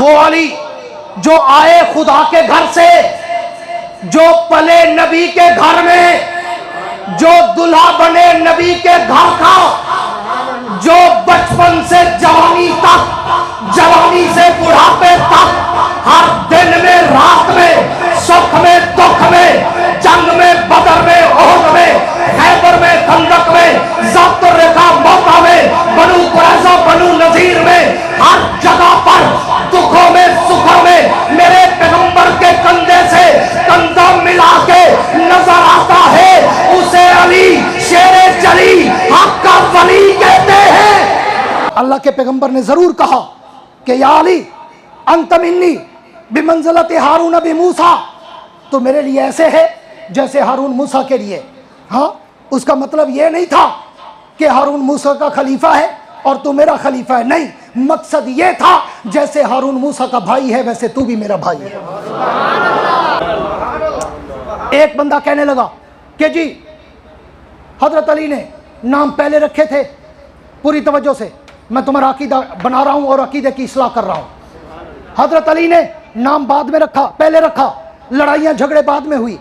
وہ علی جو آئے خدا کے گھر سے، جو پلے نبی کے گھر میں، جو دلہا بنے نبی کے گھر کا، جو بچپن سے جوانی تک، جوانی سے بڑھاپے تک، ہر دن میں رات میں، سکھ میں دکھ میں، جنگ میں بدر میں احد میں، خیبر میں خندق میں، ضبط الرقا موقع میں، بنو قریظہ بنو نذیر میں، ہر جگہ پر دکھوں میں سکھوں میں میرے پیغمبر کے کندھے سے کندھا ملا کے نظر آتا ہے، اسے علی شیر جلی حق کا ولی کہتے ہیں۔ اللہ کے پیغمبر نے ضرور کہا کہ یا علی انت منی بمنزلت ہارون بموسیٰ، تو میرے لیے ایسے ہے جیسے ہارون موسیٰ کے لیے۔ ہاں، اس کا مطلب یہ نہیں تھا کہ ہارون موسیٰ کا خلیفہ ہے اور تو میرا خلیفہ ہے، نہیں، مقصد یہ تھا جیسے ہارون موسیٰ کا بھائی ہے ویسے تو بھی میرا بھائی ہے۔ ایک بندہ کہنے لگا کہ جی حضرت علی نے نام پہلے رکھے تھے، پوری توجہ سے میں تمہارا عقیدہ بنا رہا ہوں اور عقیدے کی اصلاح کر رہا ہوں۔ حضرت علی نے نام بعد میں رکھا، پہلے رکھا، لڑائیاں جھگڑے بعد میں ہوئی۔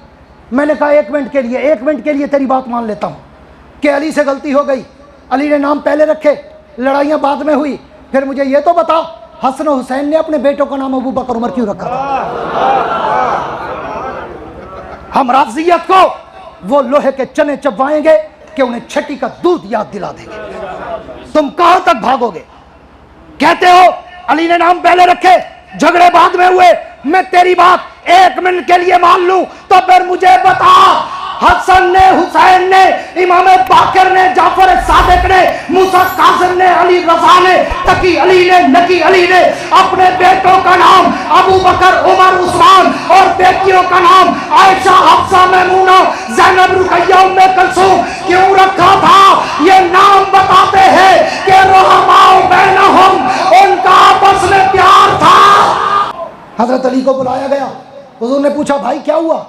میں نے کہا ایک منٹ کے لیے تیری بات مان لیتا ہوں کہ علی سے غلطی ہو گئی، علی نے نام پہلے رکھے، لڑائیاں بعد میں ہوئی، پھر مجھے یہ تو بتا حسن و حسین نے اپنے بیٹوں کا نام ابو بکر عمر کیوں رکھا تھا؟ ہم رافضیت کو وہ لوہے کے چنے چبوائیں گے کہ انہیں چھٹی کا دودھ یاد دلا دیں گے۔ تم کہاں تک بھاگو گے؟ کہتے ہو علی نے نام پہلے رکھے، جھگڑے بعد میں ہوئے، میں تیری بات ایک منٹ کے لیے مان لوں تو پھر مجھے بتا حسن نے، حسین نے، امام باقر نے، جعفر صادق نے، موسیٰ کاظم نے، علی رضا نے، تقی علی نے، نقی علی نے اپنے بیٹوں کا نام ابو بکر عمر عثمان اور بیٹیوں کا نام عائشہ حفصہ میمونہ زینب رقیہ ام کلثوم کیوں رکھا تھا؟ یہ نام بتاتے ہیں کہ رحماء بینہم، ان کا آپس میں پیار تھا۔ حضرت علی کو بلایا گیا، حضور نے پوچھا بھائی کیا ہوا؟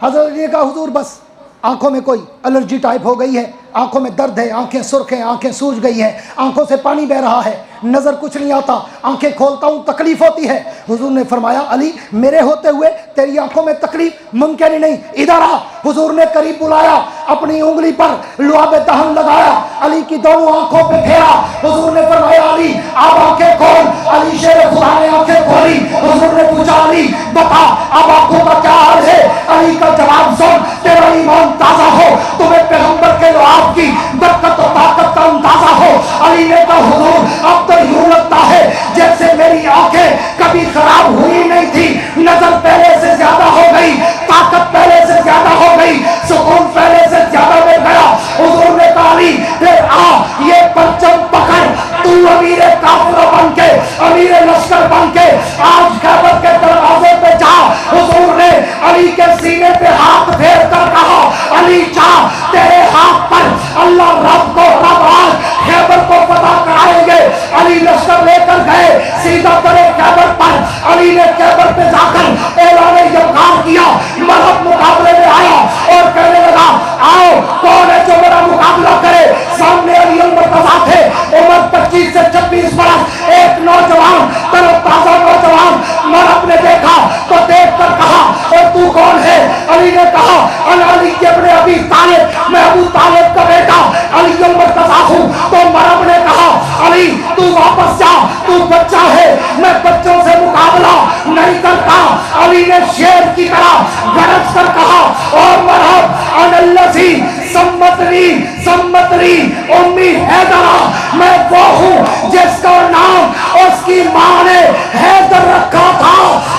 حضرت علی نے کہا حضور بس آنکھوں میں کوئی الرجی ٹائپ ہو گئی ہے، آنکھوں میں درد ہے، آنکھیں سرخ ہیں، آنکھیں سوج گئی ہیں، آنکھوں سے پانی بہ رہا ہے، نظر کچھ نہیں آتا، آنکھیں کھولتا ہوں تکلیف ہوتی ہے۔ حضور نے فرمایا علی میرے ہوتے ہوئے تیری آنکھوں میں تکلیف ممکن ہی نہیں، ادھر آ۔ حضور نے قریب بلایا، اپنی انگلی پر لعاب دہن لگایا، علی کی دونوں آنکھوں پہ پھیرا۔ حضور نے فرمایا علی اب آنکھیں کھول۔ علی شیر خدا نے آنکھیں کھولی۔ حضور نے پوچھا علی بتا اب آنکھوں کا کیا حال ہے؟ علی کا جواب سن، تیرا ایمان تازہ ہو، تمہیں پیغمبر کے لعاب کی برکت و طاقت کا اندازہ ہو۔ علی نے کہا حضور اب تو یوں لگتا ہے جیسے میری آنکھیں کبھی خراب ہوئی نہیں تھی، نظر پہلے سے زیادہ ہو گئی، طاقت پہلے سے زیادہ ہو گئی، سکون پہلے سے زیادہ مل گیا۔ حضور نے کہا علی پھر آ یہ پرچم پکڑ، تو امیر قافلہ بن کے، امیر لشکر بن کے آج خیبر کے دروازے پہ جا۔ حضور نے علی کے سینے پہ ہاتھ پھیر کر کہا علی جا، تیرے ہاتھ پر اللہ رب کو رب آج خیبر کو فتح کرائیں گے۔ علی لشکر لے کر گئے سیدھا کرے خیبر پر۔ علی نے خیبر پہ جا کر اعلان یلغار کیا، مرد مقابلے میں آیا اور کہنے لگا آؤ کون ہے جو میرا مقابلہ کرے؟ سامنے علی المرتضیٰ تھے، عمر 25 سے 26 برس، ایک نوجوان تر و تازہ نوجوان۔ مرد نے دیکھا تو دیکھ کر کہا اور تو کون ہے؟ علی نے کہا انا علی ابن ابی طالب، میں ابو طالب کا بیٹا علی المرتضیٰ ہوں۔ تو مرد نے کہا علی تو واپس جا، تو بچہ ہے، میں بچوں سے مقابلہ نہیں کرتا۔ علی نے شیر کی طرح گرج کر کہا اور مرحب ان الذی سمتنی امی حیدرہ، میں وہ ہوں جس کا نام اس کی ماں نے حیدر رکھا تھا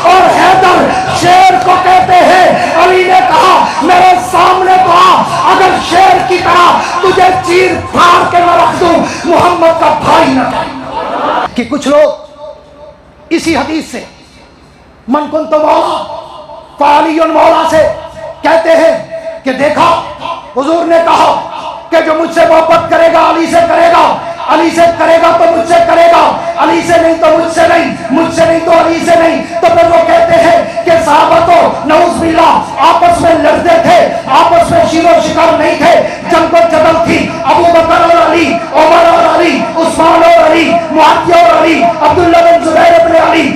اور حیدر شیر کو کہتے ہیں۔ علی نے کہا میرے سامنے تو آ، اگر شیر کی طرح تجھے چیر پھاڑ کے نہ رکھ دوں، محمد کا بھائی نہ کہیں۔ کہ کچھ لوگ اسی حدیث سے من کنت مولا فعلی مولا سے کہتے ہیں کہ دیکھا حضور نے کہا کہ جو مجھ سے محبت کرے گا علی سے کرے گا، علی سے کرے گا تو مجھ سے کرے گا، علی سے نہیں تو مجھ سے نہیں، مجھ سے نہیں تو علی سے نہیں۔ تو پھر وہ کہتے ہیں کہ صحابہ تو نعوذ باللہ آپس میں لڑتے تھے، آپس میں شیر و شکار نہیں تھے، جنگ و جدل تھی، ابو بکر اور علی، عمر اور علی، عثمان اور علی، معاویہ اور علی، عبداللہ بن زبیر بن علی،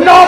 9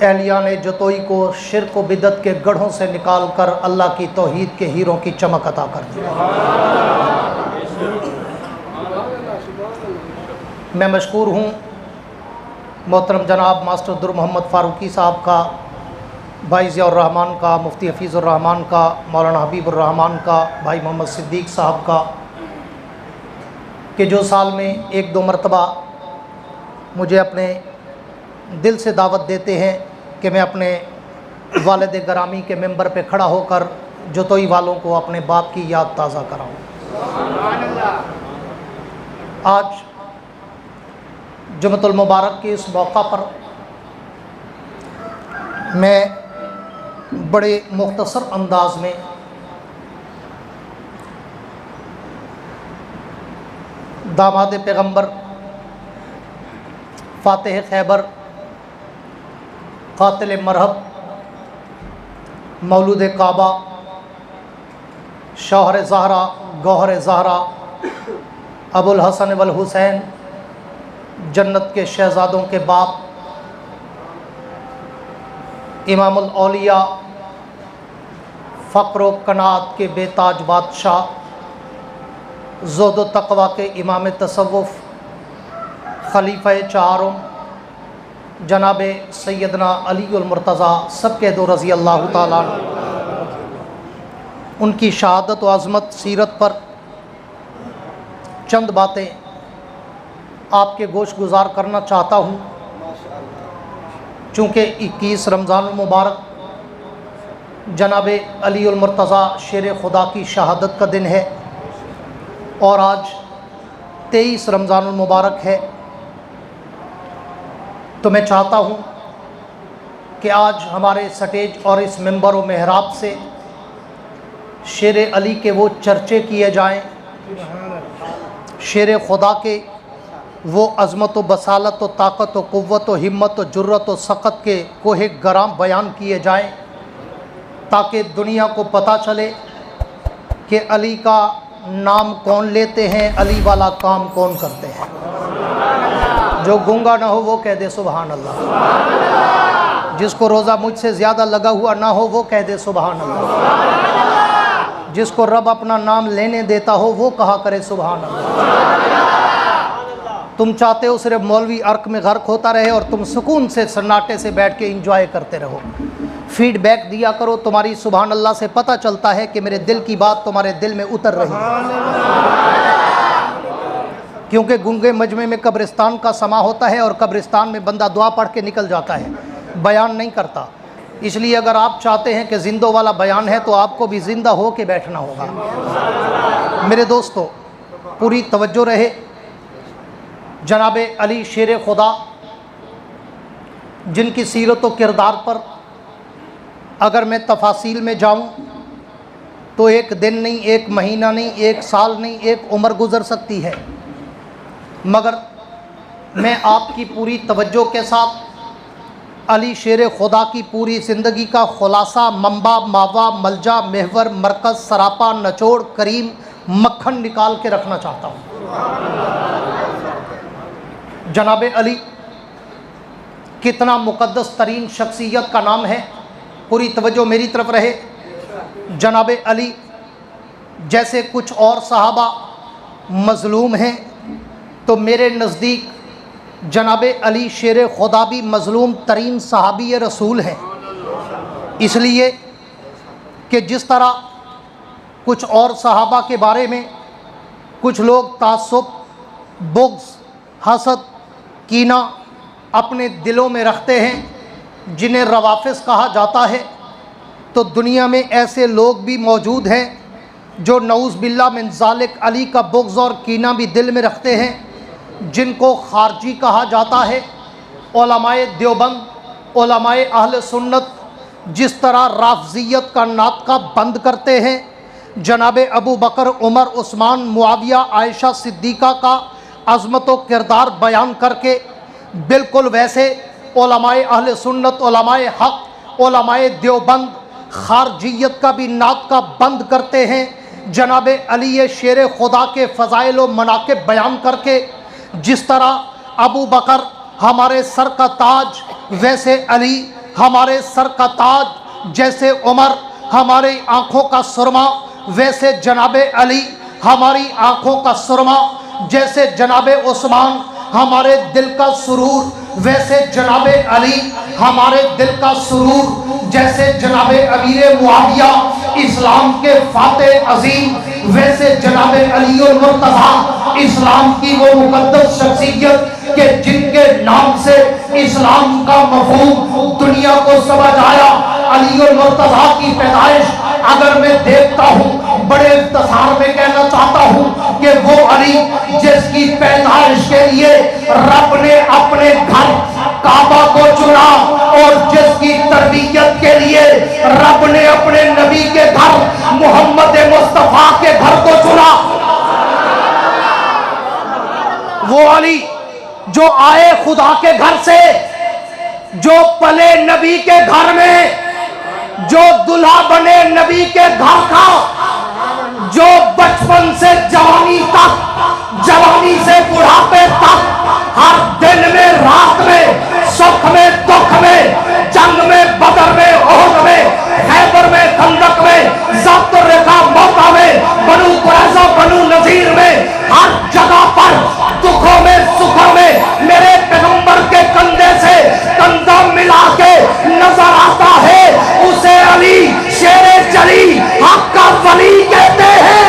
اہلیان جتوئی کو شرک و بدعت کے گڑھوں سے نکال کر اللہ کی توحید کے ہیروں کی چمک عطا کر دی۔ میں مشکور ہوں محترم جناب ماسٹر در محمد فاروقی صاحب کا، بھائی ضیاء الرحمن کا، مفتی حفیظ الرحمن کا، مولانا حبیب الرحمن کا، بھائی محمد صدیق صاحب کا، کہ جو سال میں 1-2 مرتبہ مجھے اپنے دل سے دعوت دیتے ہیں کہ میں اپنے والد گرامی کے ممبر پہ کھڑا ہو کر جتوئی والوں کو اپنے باپ کی یاد تازہ کراؤں۔ آج جمعۃ المبارک کے اس موقع پر میں بڑے مختصر انداز میں داماد پیغمبر، فاتح خیبر، قاتل مرحب، مولود کعبہ، شوہر زہرا، گوہر زہرا، ابو الحسن والحسین، جنت کے شہزادوں کے باپ، امام الاولیاء، فقر و قناعت کے بے تاج بادشاہ، زہد و تقوی کے امام تصوف، خلیفہ چہارم جناب سیدنا علی المرتضیٰ سب کے دو رضی اللہ تعالیٰ عنہ، ان کی شہادت و عظمت سیرت پر چند باتیں آپ کے گوش گزار کرنا چاہتا ہوں۔ چونکہ 21 رمضان المبارک جناب علی المرتضیٰ شیر خدا کی شہادت کا دن ہے، اور آج 23 رمضان المبارک ہے، تو میں چاہتا ہوں کہ آج ہمارے سٹیج اور اس ممبر و محراب سے شیر علی کے وہ چرچے کیے جائیں، شیر خدا کے وہ عظمت و بصالت و طاقت و قوت و ہمت و جرت و سقط کے کوہ گرام بیان کیے جائیں، تاکہ دنیا کو پتہ چلے کہ علی کا نام کون لیتے ہیں، علی والا کام کون کرتے ہیں۔ جو گنگا نہ ہو وہ کہہ دے سبحان اللہ، جس کو روزہ مجھ سے زیادہ لگا ہوا نہ ہو وہ کہہ دے سبحان اللہ، جس کو رب اپنا نام لینے دیتا ہو وہ کہا کرے سبحان اللہ۔ تم چاہتے ہو صرف مولوی عرق میں غرق ہوتا رہے اور تم سکون سے سناٹے سے بیٹھ کے انجوائے کرتے رہو، فیڈ بیک دیا کرو، تمہاری سبحان اللہ سے پتہ چلتا ہے کہ میرے دل کی بات تمہارے دل میں اتر رہی ہے۔ کیونکہ گنگے مجمع میں قبرستان کا سما ہوتا ہے، اور قبرستان میں بندہ دعا پڑھ کے نکل جاتا ہے، بیان نہیں کرتا۔ اس لیے اگر آپ چاہتے ہیں کہ زندوں والا بیان ہے تو آپ کو بھی زندہ ہو کے بیٹھنا ہوگا۔ میرے دوستو پوری توجہ رہے، جناب علی شیر خدا جن کی سیرت و کردار پر اگر میں تفاصیل میں جاؤں تو ایک دن نہیں، ایک مہینہ نہیں، ایک سال نہیں، ایک عمر گزر سکتی ہے، مگر میں آپ کی پوری توجہ کے ساتھ علی شیر خدا کی پوری زندگی کا خلاصہ، منبع، ماوا، ملجا، محور، مرکز، سراپا، نچوڑ، کریم، مکھن نکال کے رکھنا چاہتا ہوں۔ جناب علی کتنا مقدس ترین شخصیت کا نام ہے، پوری توجہ میری طرف رہے۔ جناب علی جیسے کچھ اور صحابہ مظلوم ہیں، تو میرے نزدیک جناب علی شیر خدا بھی مظلوم ترین صحابی رسول ہیں، اس لیے کہ جس طرح کچھ اور صحابہ کے بارے میں کچھ لوگ تعصب، بغض، حسد، کینہ اپنے دلوں میں رکھتے ہیں جنہیں روافض کہا جاتا ہے، تو دنیا میں ایسے لوگ بھی موجود ہیں جو نعوذ باللہ من ذالک علی کا بغض اور کینہ بھی دل میں رکھتے ہیں، جن کو خارجی کہا جاتا ہے۔ علماء دیوبند، علماء اہل سنت جس طرح رافضیت کا ناطقہ بند کرتے ہیں، جناب ابو بکر، عمر، عثمان، معاویہ، عائشہ صدیقہ کا عظمت و کردار بیان کر کے، بالکل ویسے علماء اہل سنت، علماء حق، علماء دیوبند خارجیت کا بھی ناطقہ بند کرتے ہیں، جناب علی شیر خدا کے فضائل و مناقب بیان کر کے۔ جس طرح ابو بکر ہمارے سر کا تاج، ویسے علی ہمارے سر کا تاج جیسے عمر ہماری آنکھوں کا سرما، ویسے جناب علی ہماری آنکھوں کا سرما، جیسے جناب عثمان ہمارے دل کا سرور، ویسے جناب علی ہمارے دل کا سرور، جیسے جناب امیر معاویہ اسلام کے فاتح عظیم، ویسے جناب علی المرتضیٰ اسلام کی وہ مقدس شخصیت کہ جن کے نام سے اسلام کا مفہوم دنیا کو سمجھ آیا۔ علی المرتضیٰ کی پیدائش اگر میں دیکھتا ہوں، بڑے اختصار میں کہنا چاہتا ہوں کہ وہ علی جس کی پیدائش کے لیے رب نے اپنے گھر کعبہ کو چنا، اور جس کی تربیت کے لیے رب نے اپنے نبی کے گھر محمد مصطفیٰ کے گھر کو چنا، وہ علی جو آئے خدا کے گھر سے، جو پلے نبی کے گھر میں، جو دلہا بنے نبی کے گھر کا، جو بچپن سے جوانی تک، جوانی سے بڑھاپے تک، ہر دن میں رات میں، سکھ میں دکھ میں، جنگ میں بدر میں احد میں، خیبر میں خندق میں، ضبط الرقا موقع میں، بنو قریظہ بنو نذیر میں، ہر جگہ پر دکھوں میں سکھوں میں میرے پیغمبر کے کندھے سے کندھا ملا کے نظر آتا ہے، اسے علی شیر جلی حق کا ولی کہتے ہیں۔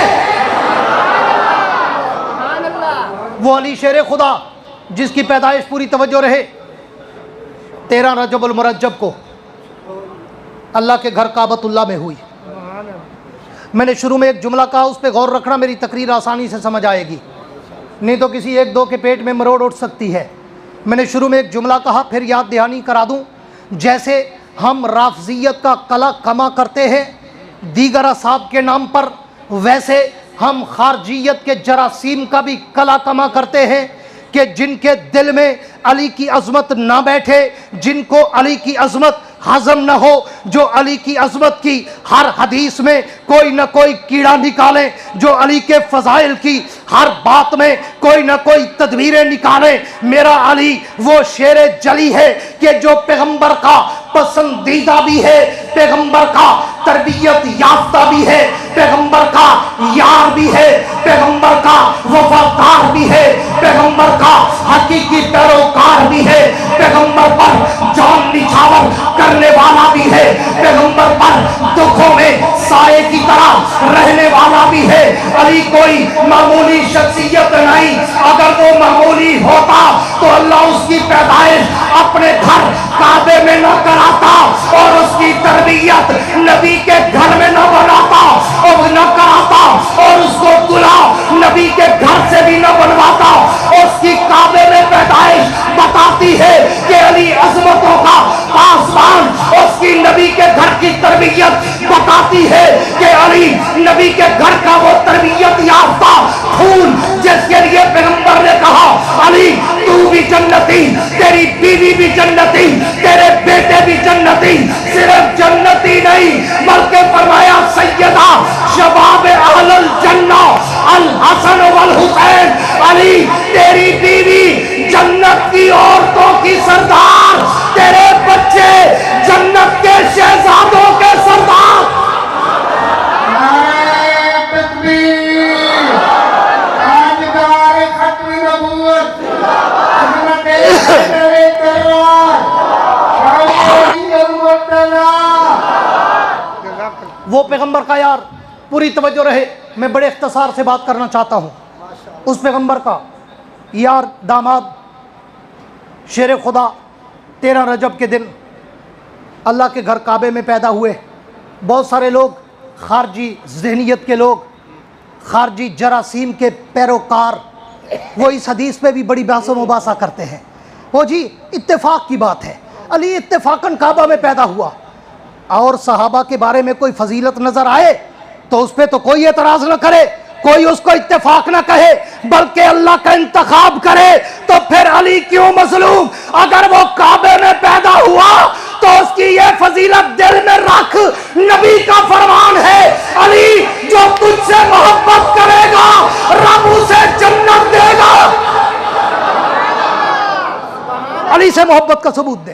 وہ علی شیر خدا جس کی پیدائش پوری توجہ رہے 13 رجب المرجب کو اللہ کے گھر کعبۃ اللہ میں ہوئی۔ میں نے شروع میں ایک جملہ کہا، اس پہ غور رکھنا، میری تقریر آسانی سے سمجھ آئے گی، نہیں تو کسی ایک دو کے پیٹ میں مروڑ اٹھ سکتی ہے۔ میں نے شروع میں ایک جملہ کہا، پھر یاد دہانی کرا دوں، جیسے ہم رافضیت کا کلا کما کرتے ہیں دیگر اصحاب کے نام پر، ویسے ہم خارجیت کے جراثیم کا بھی کلا کما کرتے ہیں کہ جن کے دل میں علی کی عظمت نہ بیٹھے، جن کو علی کی عظمت ہضم نہ ہو، جو علی کی عظمت کی ہر حدیث میں کوئی نہ کوئی کیڑا نکالیں، جو علی کے فضائل کی ہر بات میں کوئی نہ کوئی تدبیریں نکالیں۔ میرا علی وہ شیر جلی ہے کہ جو پیغمبر کا پسندیدہ بھی ہے، پیغمبر کا تربیت یافتہ بھی ہے، پیغمبر کا یار بھی ہے، پیغمبر کا وفادار بھی ہے، پیغمبر کا حقیقی پیروکار بھی ہے، پیغمبر پر جان نچھاور کرنے والا بھی ہے، پیغمبر پر دکھوں میں سائے کی طرح رہنے والا بھی ہے۔ علی کوئی معمولی شخصیت نہیں، اگر وہ معمولی ہوتا تو اللہ اس کی پیدائش اپنے گھر کعبے میں نہ کراتا، اور اس کی تربیت نبی کے گھر میں نہ بناتا اور نہ کراتا، اور اس کو دلہا نبی کے گھر سے بھی نہ بنواتا۔ اس کی کعبے میں پیدائش بتاتی ہے کہ علی عظمتوں کا پاسبان، اس کی نبی کے گھر کی تربیت بتاتی ہے کہ علی نبی کے گھر کا وہ تربیت یافتہ خون جس کے لیے پیغمبر نے کہا علی تو بھی جنتی، تیری بیوی بھی جنتی، تیرے بیٹے بھی جنتی، صرف جنتی نہیں بلکہ فرمایا سیدہ شباب اہل الجنہ الحسن والحسین، علی تیری بیوی جنت کی عورتوں کی سردار، تیرے بچے جنت کے شہزادوں کے سردار۔ وہ پیغمبر کا یار، پوری توجہ رہے، میں بڑے اختصار سے بات کرنا چاہتا ہوں، اس پیغمبر کا یار داماد شیر خدا 13 رجب کے دن اللہ کے گھر کعبے میں پیدا ہوئے۔ بہت سارے لوگ خارجی ذہنیت کے لوگ، خارجی جراثیم کے پیروکار، وہ اس حدیث پہ بھی بڑی بحث و مباحثہ کرتے ہیں۔ وہ جی اتفاق کی بات ہے، علی اتفاقاً کعبہ میں پیدا ہوا، اور صحابہ کے بارے میں کوئی فضیلت نظر آئے تو اس پہ تو کوئی اعتراض نہ کرے، کوئی اس کو اتفاق نہ کہے، بلکہ اللہ کا انتخاب کرے۔ تو پھر علی کیوں مظلوم؟ اگر وہ کعبے میں پیدا ہوا تو اس کی یہ فضیلت دل میں رکھ، نبی کا فرمان ہے علی جو تجھ سے محبت کرے گا رب اسے جنت دے گا۔ علی سے محبت کا ثبوت دے۔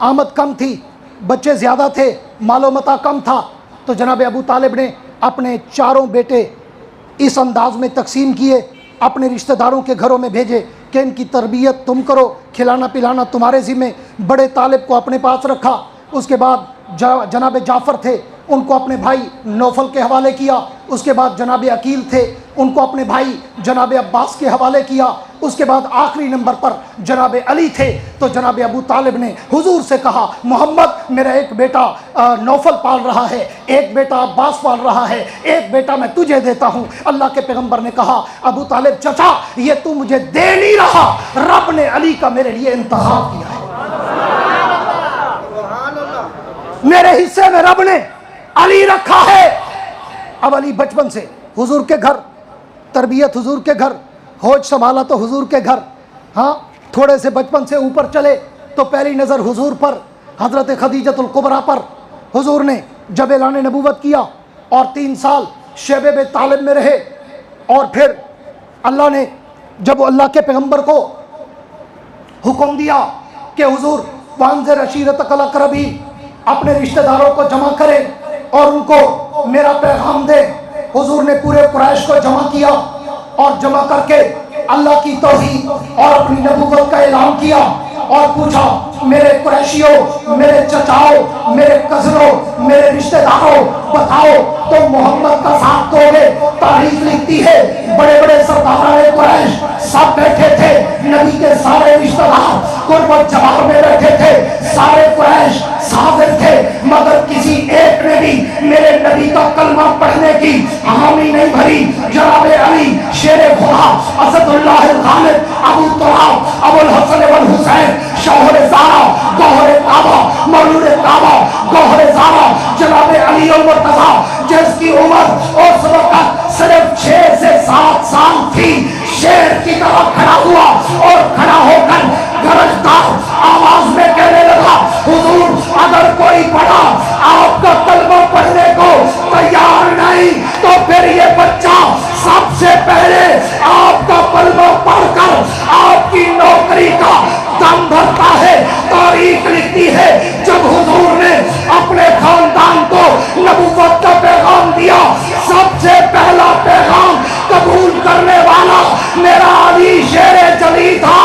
آمد کم تھی, بچے زیادہ تھے, مال و متاع کم تھا, تو جناب ابو طالب نے اپنے چاروں بیٹے اس انداز میں تقسیم کیے, اپنے رشتہ داروں کے گھروں میں بھیجے کہ ان کی تربیت تم کرو, کھلانا پلانا تمہارے ذمے. بڑے طالب کو اپنے پاس رکھا. اس کے بعد جناب جعفر تھے, ان کو اپنے بھائی نوفل کے حوالے کیا. اس کے بعد جناب عقیل تھے, ان کو اپنے بھائی جناب عباس کے حوالے کیا. اس کے بعد آخری نمبر پر جناب علی تھے. تو جناب ابو طالب نے حضور سے کہا, محمد میرا ایک بیٹا نوفل پال رہا ہے, ایک بیٹا عباس پال رہا ہے, ایک بیٹا میں تجھے دیتا ہوں. اللہ کے پیغمبر نے کہا, ابو طالب چچا یہ تو مجھے دے نہیں رہا, رب نے علی کا میرے لیے انتخاب کیا ہے. میرے حصے میں رب نے علی رکھا ہے. اب علی بچپن سے حضور کے گھر, تربیت حضور کے گھر, ہوش سنبھالا تو حضور کے گھر. ہاں تھوڑے سے بچپن سے اوپر چلے تو پہلی نظر حضور پر, حضرت خدیجۃ الکبریٰ پر. حضور نے جب اعلان نبوت کیا اور 3 سال شیب ابی طالب میں رہے, اور پھر اللہ نے جب اللہ کے پیغمبر کو حکم دیا کہ حضور وانذر عشیرتک الاقربین, اپنے رشتہ داروں کو جمع کرے اور ان کو میرا پیغام دے. حضور نے پورے قریش کو جمع کیا اور جمع کر کے اللہ کی توحید اور اپنی نبوت کا اعلان کیا اور پوچھا, میرے قریشیوں, میرے چچاؤں, میرے کزنوں, میرے رشتہ داروں, بتاؤ تم محمد کا ساتھ دو گے؟ تاریخ لکھتی ہے بڑے بڑے سرداران قریش سب بیٹھے تھے, نبی کے سارے رشتہ دار قربت جوار میں بیٹھے تھے, سارے قریش حاضر تھے, مگر کسی ایک نے بھی میرے نبی کا کلمہ پڑھنے کی حامی نہیں بھری. جناب علی شیر خدا, اسد اللہ الغالب, ابو تراب, ابو الحسن والحسین, شوہر زارا, گوہر کعبہ, مولود کعبہ, گوہر زارا, جناب علی المرتضیٰ, جس کی عمر اس وقت صرف 6 سے 7 سال تھی, شیر کی طرح کھڑا ہوا اور کھڑا ہو کر گرجدار آواز میں کہنے لگا, حضور اگر کوئی بڑا آپ کا کلمہ پڑھنے کو تیار نہیں تو پھر یہ بچہ سب سے پہلے آپ کا کلمہ پڑھ کر آپ کی نوکری کا دم بھرتا ہے. تاریخ لکھتی ہے جب حضور نے اپنے خاندان کو نبوت کا پیغام دیا, سب سے پہلا پیغام قبول کرنے والا میرا علی شیر جلی تھا.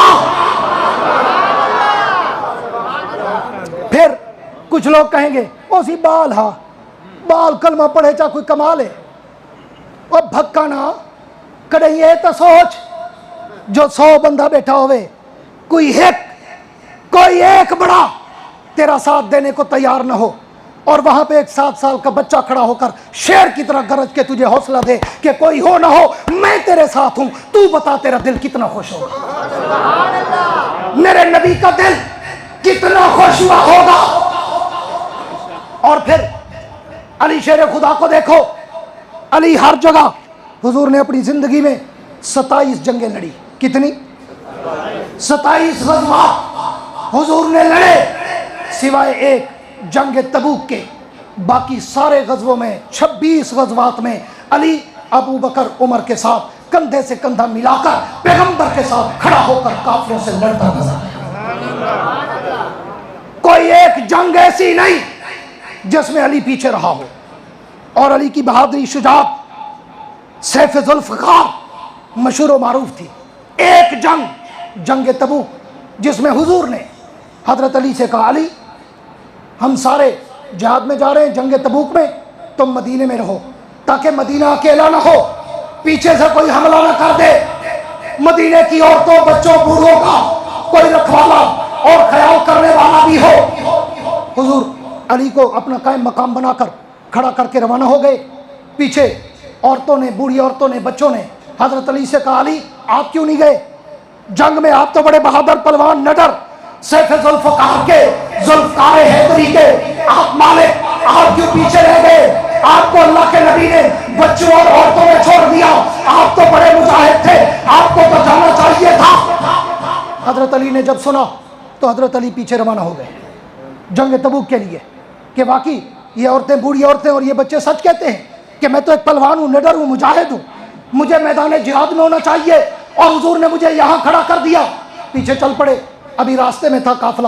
پھر کچھ لوگ کہیں گے اسی بال, ہاں بال کلمہ پڑھے چاہ کوئی کمال ہے. اور بھکانا کڑھئیے تو سوچ, جو 100 بندہ بیٹھا ہوئے, کوئی ایک بڑا تیرا ساتھ دینے کو تیار نہ ہو, اور وہاں پہ ایک 7 سال کا بچہ کھڑا ہو کر شیر کی طرح گرج کے تجھے حوصلہ دے کہ کوئی ہو نہ ہو میں تیرے ساتھ ہوں, تو بتا تیرا دل کتنا خوش ہوگا, میرے نبی کا دل کتنا خوش ہوا ہوگا. اور پھر علی شیر خدا کو دیکھو, علی ہر جگہ, حضور نے اپنی زندگی میں 27 جنگیں لڑی. کتنی؟ 27 غزوات حضور نے لڑے, سوائے ایک جنگ تبوک کے. باقی سارے غزووں میں 26 غزوات میں علی ابو بکر عمر کے ساتھ کندھے سے کندھا ملا کر پیغمبر کے ساتھ کھڑا ہو کر کافروں سے لڑتا نظر آیا. کوئی ایک جنگ ایسی نہیں جس میں علی پیچھے رہا ہو. اور علی کی بہادری, شجاعت, سیف ذوالفقار مشہور و معروف تھی. ایک جنگ تبوک, جس میں حضور نے حضرت علی سے کہا, علی ہم سارے جہاد میں جا رہے ہیں, جنگ تبوک میں, تم مدینے میں رہو تاکہ مدینہ اکیلا نہ ہو, پیچھے سے کوئی حملہ نہ کر دے. مدینے کی عورتوں, بچوں, بوڑھوں کا کوئی رکھوالا اور خیال کرنے والا بھی ہو. حضور علی کو اپنا قائم مقام بنا کر کھڑا کر کے روانہ ہو گئے. پیچھے عورتوں نے, بوڑھی عورتوں نے, بچوں نے حضرت علی سے کہا, علی آپ کیوں نہیں گئے جنگ میں؟ آپ تو بڑے بہادر پہلوان, نڈر, سیف ذوالفقار کے, ذوالفقار حیدری کے آپ مالک, آپ کیوں پیچھے رہ گئے؟ آپ کو اللہ کے نبی نے بچوں اور عورتوں میں چھوڑ دیا, آپ تو بڑے مجاہد تھے, آپ کو تو جانا چاہیے تھا. حضرت علی نے جب سنا تو حضرت علی پیچھے روانہ ہو گئے جنگ تبوک کے لیے, کہ واقعی یہ عورتیں, بوڑھی عورتیں اور یہ بچے سچ کہتے ہیں کہ میں تو ایک پہلوان ہوں, نڈر ہوں, مجاہد ہوں, مجھے میدان جہاد میں ہونا چاہیے, اور حضور نے مجھے یہاں کھڑا کر دیا. پیچھے چل پڑے. ابھی راستے میں تھا قافلہ,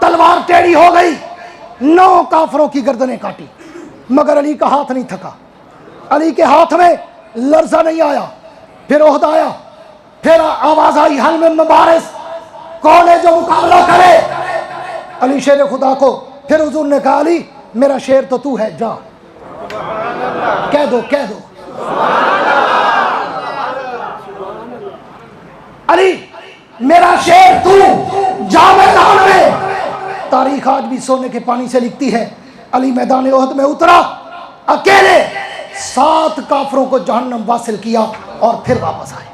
تلوار ٹیڑھی ہو گئی، 9 کافروں کی گردنیں کاٹی، مگر علی کا ہاتھ نہیں تھکا، علی کے ہاتھ میں لرزہ نہیں آیا۔ پھر عہد آیا، پھر آواز آئی حل میں مبارز، کون ہے جو مقابلہ کرے؟ علی شیر خدا کو، پھر حضور نے کہا علی میرا شیر تو ہے، جا کہہ دو کہہ دو علی میرا شیر جا میدان میں۔ تاریخ آج بھی سونے کے پانی سے لکھتی ہے، علی میدان احد میں اترا اکیلے، 7 کافروں کو جہنم واصل کیا اور پھر واپس آئے۔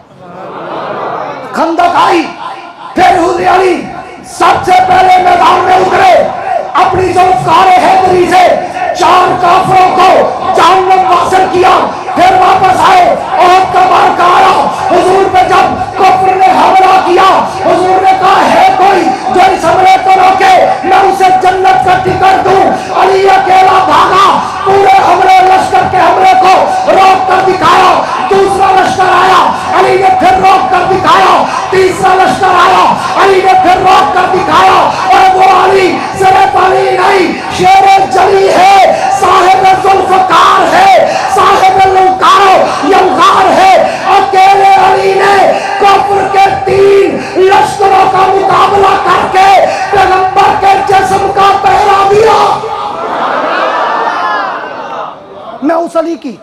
خندق آئی، پھر حضور علی سب سے پہلے میدان میں اترے، اپنی ذوالفقار حیدری سے 4 کافروں کو جہنم واصل کیا، پھر واپس آئے۔ احد کا معرکہ آیا، حضور پہ جب کفر نے حملہ کیا، حضور نے کہا ہے کوئی جو اس حملے کو روکے، میں اسے جنت کا ٹکٹ دوں۔ علی اکیلا بھاگا، پورے حملے لشکر کے حملے کو روک کر دکھایا۔ دوسرا لشکر آیا، علی نے پھر روک کر دکھایا۔ تیسرا لشکر آیا، علی نے پھر روک کر دکھایا۔ اور وہ علی صرف علی نہیں، شیر جلی ہے، صاحب ذوالفقار ہے، صاحب للکار یلغار ہے۔ اکیلے علی نے کفر کے 3 لشکروں کا مقابلہ کر کے پیغمبر کے جسم کا پہرا دیا۔ میں اس علی کی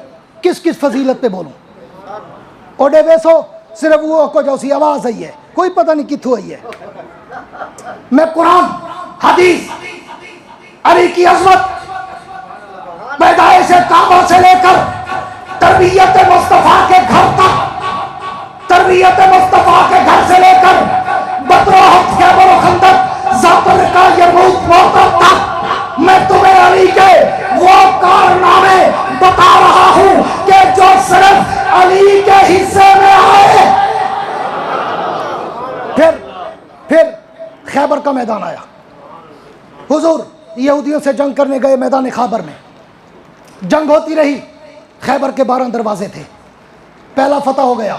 کس کس فضیلت پہ بولوں؟ اوڈے بیسو صرف وہ کو جو سی آواز آئی ہے، کوئی پتہ نہیں کتھوں آئی ہے۔ میں قرآن، حدیث، علی کی عظمت، پیدائش کعبہ سے لے کر تربیت مصطفیٰ کے گھر تک، تربیت مصطفیٰ کے گھر سے لے کر بدر و احد، خیبر و خندق، ذات الرقاع، یرموک، موتا تک میں تمہیں علی کے وہ کارنامے بتا رہا ہوں کہ جو صرف علی کے حصے میں آئے۔ پھر خیبر کا میدان آیا، حضور یہودیوں سے جنگ کرنے گئے، میدان خیبر میں جنگ ہوتی رہی۔ خیبر کے 12 دروازے تھے، پہلا فتح ہو گیا،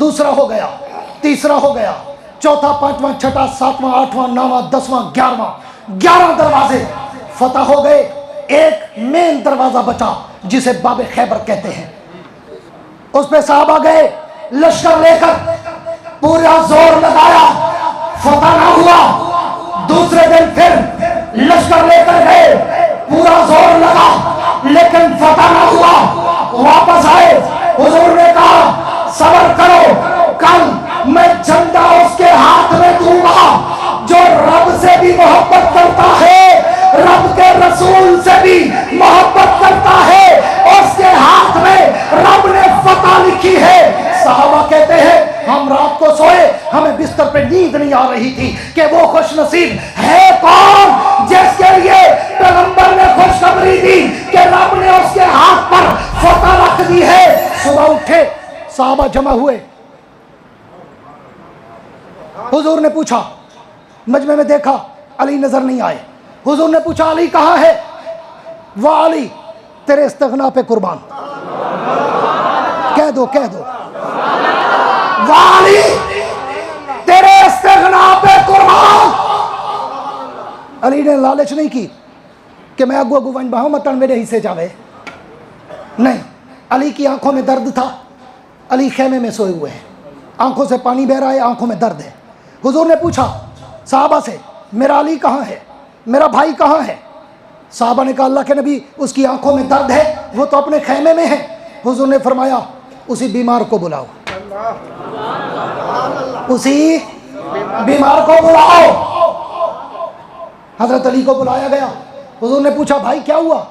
دوسرا ہو گیا، تیسرا ہو گیا، چوتھا، 5واں، 6واں، 7واں، 8واں، 9واں، 10واں، 11واں، 11 دروازے فتح ہو گئے۔ ایک مین دروازہ بچا جسے باب خیبر کہتے ہیں، اس پہ صحابہ گئے لشکر لے کر، پورا زور لگایا، فتح نہ ہوا۔ دوسرے دن پھر لشکر لے کر گئے، پورا زور لگا لیکن فتح نہ ہوا، واپس آئے۔ حضور نے کہا صبر کرو، کل میں جھنڈا اس کے ہاتھ میں دوں گا جو رب سے بھی محبت کرتا ہے، رب کے رسول سے بھی محبت کرتا ہے، اس کے ہاتھ میں رب نے فتح لکھی ہے۔ صحابہ کہتے ہیں ہم رات کو سوئے، ہمیں بستر پہ نیند نہیں آ رہی تھی کہ وہ خوش نصیب ہے کون جس کے لیے پیغمبر نے خوشخبری دی کہ رب نے اس کے ہاتھ پر فتح رکھ دی ہے۔ صبح اٹھے، صحابہ جمع ہوئے، حضور نے پوچھا، مجمع میں دیکھا علی نظر نہیں آئے۔ حضور نے پوچھا علی کہاں ہے؟ وہ علی تیرے استغنا پہ قربان، کہہ دو کہہ دو، وہ علی تیرے استغنا پہ قربان۔ علی نے لالچ نہیں کی کہ میں اگو اگو ون بہوں متن میرے حصے جاوے، نہیں، علی کی آنکھوں میں درد تھا۔ علی خیمے میں سوئے ہوئے ہیں، آنکھوں سے پانی بہ رہا ہے، آنکھوں میں درد ہے۔ حضور نے پوچھا صحابہ سے میرا علی کہاں ہے، میرا بھائی کہاں ہے؟ صحابہ نے کہا اللہ کے نبی اس کی آنکھوں میں درد ہے، وہ تو اپنے خیمے میں ہے۔ حضور نے فرمایا اسی بیمار کو بلاؤ، اسی بیمار کو بلاؤ۔ حضرت علی کو بلایا گیا، حضور نے پوچھا بھائی کیا ہوا؟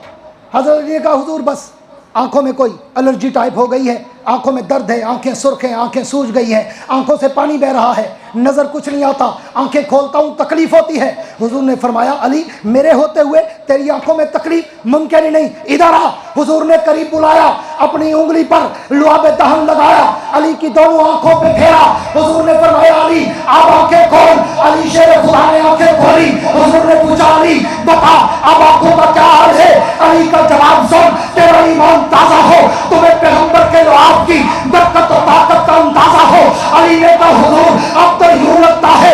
حضرت علی نے کہا حضور بس آنکھوں میں کوئی الرجی ٹائپ ہو گئی ہے، آنکھوں میں درد ہے، آنکھیں سرخ ہیں، آنکھیں سوج گئی ہیں، آنکھوں سے پانی بہ رہا ہے، نظر کچھ نہیں آتا، آنکھیں کھولتا ہوں تکلیف ہوتی ہے۔ حضور نے فرمایا علی میرے ہوتے ہوئے تیری آنکھوں میں تکلیف ممکن ہی نہیں، ادھر آ۔ حضور نے قریب بلایا، اپنی انگلی پر لعاب دہن لگایا، علی کی دونوں آنکھوں پہ پھیرا۔ حضور نے فرمایا علی اب آنکھیں کھول۔ علی شیر خدا نے آنکھیں کھولی۔ حضور نے پوچھا علی بتا اب آنکھوں کا کیا حال ہے؟ علی کا جواب سن، تیرا ایمان تازہ ہو، تمہیں پیغمبر کے لعاب کی برکت و طاقت کا اندازہ ہو۔ علی نے کہا حضور اب تو یوں لگتا ہے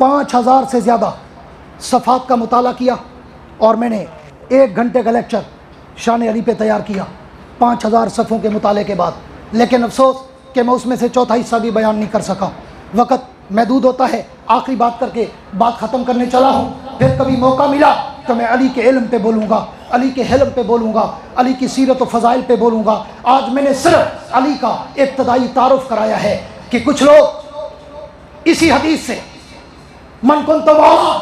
5000 سے زیادہ صفحات کا مطالعہ کیا اور میں نے 1 گھنٹے کا لیکچر شان علی پہ تیار کیا 5000 صفحوں کے مطالعے کے بعد. لیکن افسوس کہ میں اس میں سے چوتھا حصہ بھی بیان نہیں کر سکا. وقت محدود ہوتا ہے. آخری بات کر کے بات ختم کرنے چلا ہوں. پھر کبھی موقع ملا تو میں علی کے علم پہ بولوں گا, علی کے حلم پہ بولوں گا, علی کی سیرت و فضائل پہ بولوں گا. آج میں نے صرف علی کا ابتدائی تعارف کرایا ہے کہ کچھ لوگ اسی حدیث سے من کنت مولا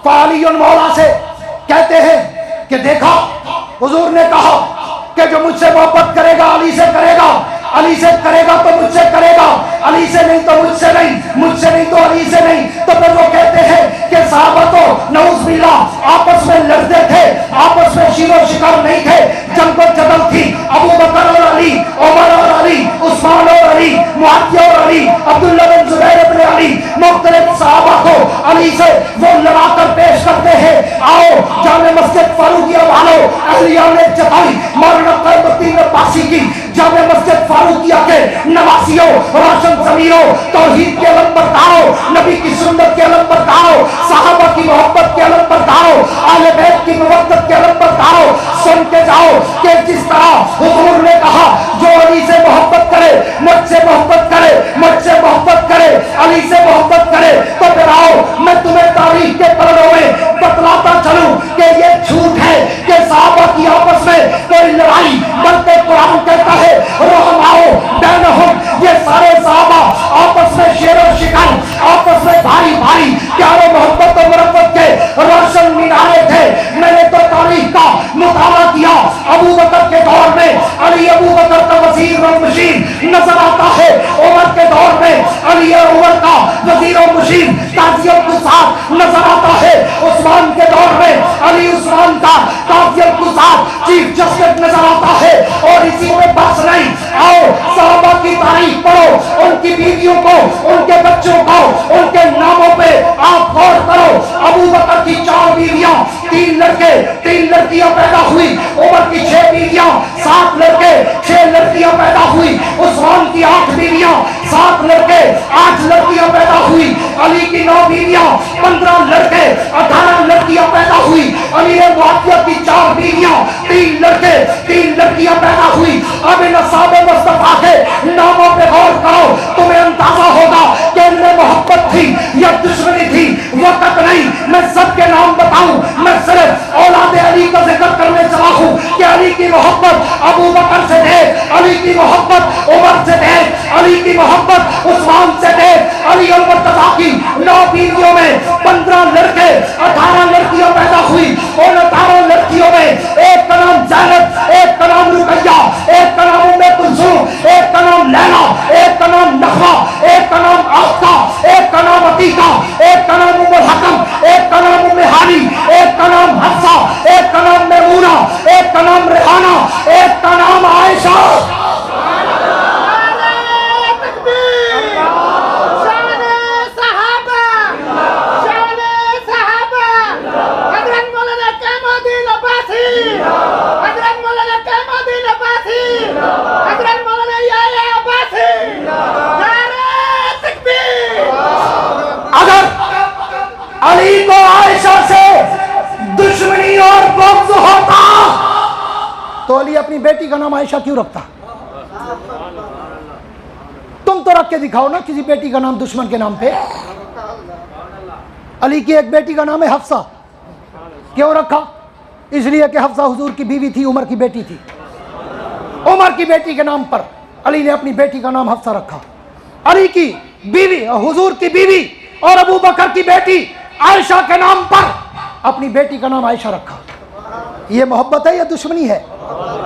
فعلی مولا سے کہتے ہیں کہ دیکھا حضور نے کہا کہ جو مجھ سے محبت کرے گا علی سے کرے گا, علی سے کرے گا تو مجھ سے کرے گا, علی سے نہیں تو مجھ سے نہیں, مجھ سے نہیں تو علی سے نہیں. تو پھر وہ کہتے ہیں کہ صحابہ تو نعوذ باللہ آپس میں لڑتے تھے, آپس میں شیر و شکار نہیں تھے, جنگ و جدل تھی. ابو بکر اور علی, عمر اور علی, عثمان اور علی, معاویہ اور علی, عبداللہ بن زبیر بن علی, مختلف صحابہ کو علی سے وہ لڑا کر پیش کرتے ہیں. آؤ جامع مسجد فاروقیہ والوں, اہلیہ نے جتائی مولانا قائم الدین عباسی کی جامع مسجد فاروقیہ کے نواسیوں, روشن ضمیروں, توحید کے علم برداروں, نبی کی سنت کے علم برداروں, صحابہ کی محبت کے علم برداروں, اہل بیت کی محبت کے علم برداروں, سن کے جاؤ کہ جس طرح حضور نے کہا جو علی سے محبت کرے مجھ سے محبت کرے, مجھ سے محبت کرے, علی سے محبت کرے. تو پھر آؤ میں تمہیں تاریخ کے پلڑوں میں بتلاتا چلوں کہ یہ جھوٹ ہے کہ صحابہ کی آپس میں کوئی لڑائی, بلکہ قرآن کہتا ہے رحماؤ بینہم, یہ سارے صحابہ آپس میں شیر و شکار, آپس میں بھائی بھائی پیار و محبت و مرفت کے روشن مینارے تھے. میں نے تو تاریخ کا مطالعہ کیا. ابو بکر کے دور میں علی ابو بکر کا وزیر و مشیر نظر آتا ہے, عمر کے دور میں علی عمر کا وزیر و مشیر قاضی القضات نظر آتا ہے, عثمان کے دور میں علی عثمان کا قاضی القضات چیف جسٹس نظر آتا ہے. اور اسی میں بس نہیں, آؤ صحابہ کی تاریخ پڑھو, ان کی بیویوں کو, ان کے بچوں کو, ان کے ناموں پہ آپ غور کرو. ابو بکر کی 4 بیویاں, 3 لڑکے, 3 لڑکیاں پیدا ہوئی. عمر کی 6 بیویاں, 7 لڑکے, 6 لڑکیاں پیدا ہوئی. عثمان کی 8 بیویاں, 7 لڑکے, 8 لڑکیاں پیدا ہوئی. علی کی 9 بیویاں, 15 لڑکے, 18 لڑکیاں پیدا ہوئی. علی معاویہ کی 4 بیویاں, 3 لڑکے, 3 لڑکیاں پیدا ہوئی. اب ان اصحاب مصطفیٰ کے ناموں پہ غور کرو, تمہیں اندازہ ہوگا کہ ان میں محبت تھی یا دشمنی تھی. وقت نہیں میں سب کے نام بتاؤں, میں صرف اولاد علی کا ذکر کرنے چلا ہوں کہ علی کی محبت ابو بکر سے دیکھ, علی کی محبت عمر سے دیکھ, علی کی محبت عثمان سے دیکھ. علی المرتضیٰ کی 9 بیویوں میں 15 لڑکے, 18 لڑکیاں پیدا ہوئی. ان 18 لڑکیوں میں ایک کا نام زینب, ایک کا نام رقیہ, ایک کا نام ام کلثوم, ایک کا نام لیلا, ایک کا نام نخوہ, ایک کا نام آفتہ, ایک کا نام عتیقہ, ایک کا نام ام الحکم, ایک کا نام ام ہانی, ایک کا نام حفصہ, ایک کا نام میمونہ, ایک کا نام ریحانہ, ایک کا نام عائشہ. اگر علی کو عائشہ سے دشمنی اور بغض ہوتا تو علی اپنی بیٹی کا نام عائشہ کیوں رکھتا؟ تم تو رکھ کے دکھاؤ نا کسی بیٹی کا نام دشمن کے نام پہ. علی کی ایک بیٹی کا نام ہے حفصہ. کیوں رکھا؟ اس لیے کہ حفصہ حضور کی بیوی تھی, عمر کی بیٹی تھی. عمر کی بیٹی کے نام پر علی نے اپنی بیٹی کا نام حفصہ رکھا. علی کی بیوی, حضور کی بیوی اور ابو بکر کی بیٹی عائشہ کے نام پر اپنی بیٹی کا نام عائشہ رکھا. یہ محبت ہے یا دشمنی ہے؟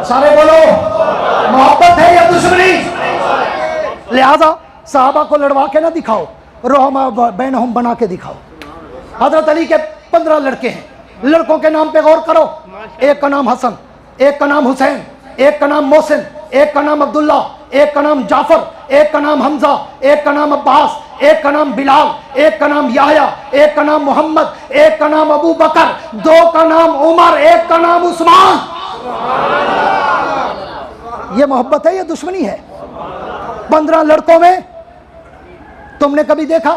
سارے بولو, محبت ہے یا دشمنی؟ لہذا صحابہ کو لڑوا کے نہ دکھاؤ, رحماء بینہم بنا کے دکھاؤ. حضرت علی کے 15 لڑکے ہیں. لڑکوں کے نام پہ غور کرو. ایک کا نام حسن, ایک کا نام حسین, ایک کا نام محسن, ایک کا نام عبداللہ, ایک کا نام جعفر, ایک کا نام حمزہ, ایک کا نام عباس, ایک کا نام بلال, ایک کا نام یحییٰ, ایک کا نام محمد, ایک کا نام ابو بکر, 2 کا نام عمر, ایک کا نام عثمان. یہ محبت ہے یا دشمنی ہے؟ 15 لڑکوں میں تم نے کبھی دیکھا